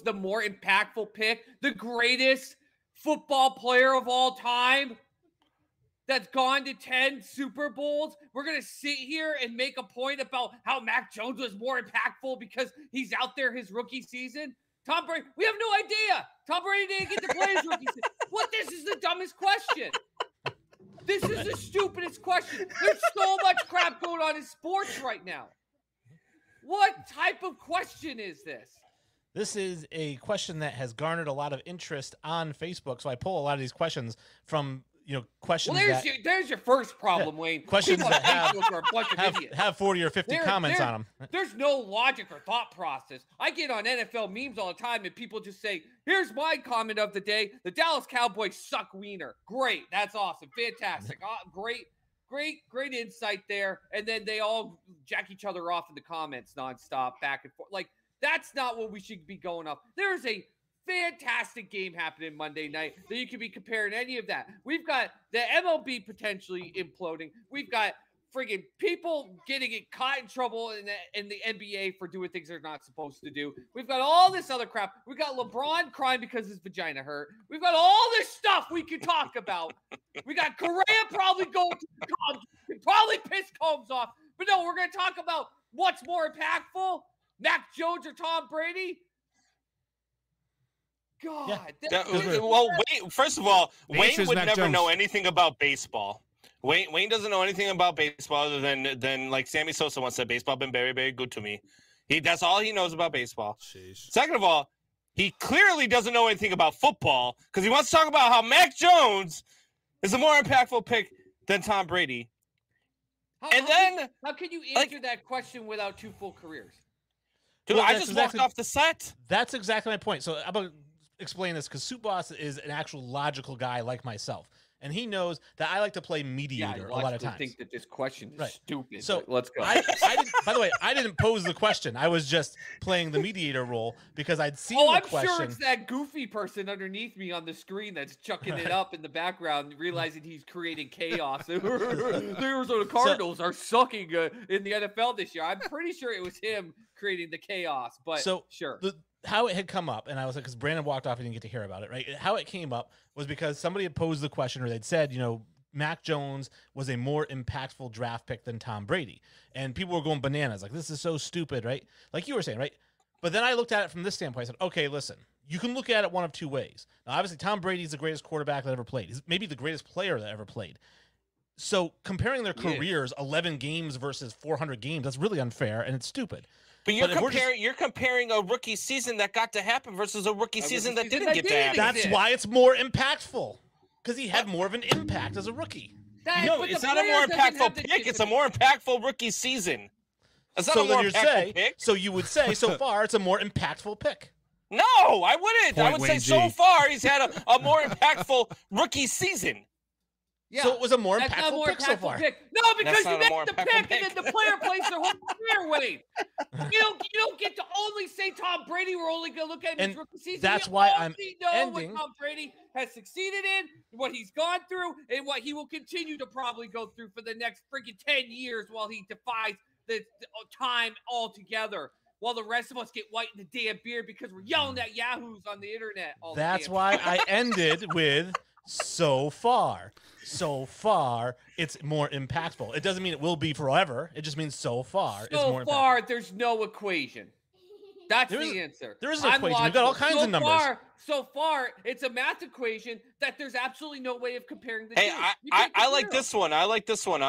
the more impactful pick, the greatest football player of all time that's gone to 10 Super Bowls. We're going to sit here and make a point about how Mac Jones was more impactful because he's out there his rookie season. Tom Brady, we have no idea. Tom Brady didn't get to play his rookie season. What? This is the dumbest question. This is the stupidest question. There's so much crap going on in sports right now. What type of question is this? This is a question that has garnered a lot of interest on Facebook. So I pull a lot of these questions from, questions there's your first problem, Wayne. Questions People that have 40 or 50 comments on them. There's no logic or thought process. I get on NFL memes all the time, and people just say, here's my comment of the day. The Dallas Cowboys suck wiener. Great. That's awesome. Fantastic. Great insight there. And then they all jack each other off in the comments nonstop, back and forth. Like, that's not what we should be going up. There's a fantastic game happening Monday night that you could be comparing any of that. We've got the MLB potentially imploding. We've got friggin' people getting caught in trouble in the NBA for doing things they're not supposed to do. We've got all this other crap. We've got LeBron crying because his vagina hurt. We've got all this stuff we could talk about. We got Correa probably going to the Cubs, probably piss Combs off. But no, we're going to talk about what's more impactful, Mac Jones or Tom Brady. God. Yeah. Wayne, first of all, Wayne would never know anything about baseball. Wayne doesn't know anything about baseball other than like Sammy Sosa once said, baseball been very, very good to me. That's all he knows about baseball. Sheesh. Second of all, he clearly doesn't know anything about football because he wants to talk about how Mac Jones is a more impactful pick than Tom Brady. How can you answer that question without 2 full careers? Dude, I just walked off the set. That's exactly my point. So I'm going to explain this because Soup Boss is an actual logical guy like myself. And he knows that I like to play mediator a lot of times. I think that this question is stupid. So let's go. By the way, I didn't pose the question. I was just playing the mediator role because I'd seen the question. I'm sure it's that goofy person underneath me on the screen that's chucking it up in the background, realizing he's creating chaos. The Arizona Cardinals are sucking in the NFL this year. I'm pretty sure it was him creating the chaos. But sure. How it had come up, and I was like, because Brandon walked off, and didn't get to hear about it, right? How it came up was because somebody had posed the question, or they'd said, Mac Jones was a more impactful draft pick than Tom Brady. And people were going bananas, like, this is so stupid, right? Like you were saying, right? But then I looked at it from this standpoint. I said, okay, listen, you can look at it one of 2 ways. Now, obviously, Tom Brady is the greatest quarterback that ever played. He's maybe the greatest player that ever played. So comparing their careers, 11 games versus 400 games, that's really unfair, and it's stupid. But you're comparing a rookie season that got to happen versus a rookie season that didn't get to happen. That's why it's more impactful, because he had more of an impact as a rookie. It's not a more impactful pick. It's a more impactful rookie season. It's not a more impactful pick. So you would say, so far, it's a more impactful pick. No, I wouldn't. I would say so far he's had a more impactful rookie season. Yeah. So it was a more impactful pick so far. No, because you make the pick and then the player plays their whole career, Wade. You don't get to only say Tom Brady. We're only going to look at his rookie season. That's why I'm ending. What Tom Brady has succeeded in, what he's gone through, and what he will continue to probably go through for the next freaking 10 years while he defies the time altogether. While the rest of us get white in the damn beard because we're yelling at yahoos on the internet. That's why I ended with so far. So far, it's more impactful. It doesn't mean it will be forever. It just means so far it's more impactful. So far, there's no equation. That's the answer. There is an equation. We've got all kinds of numbers. So far, it's a math equation that there's absolutely no way of comparing the two. I like this one. I like this one.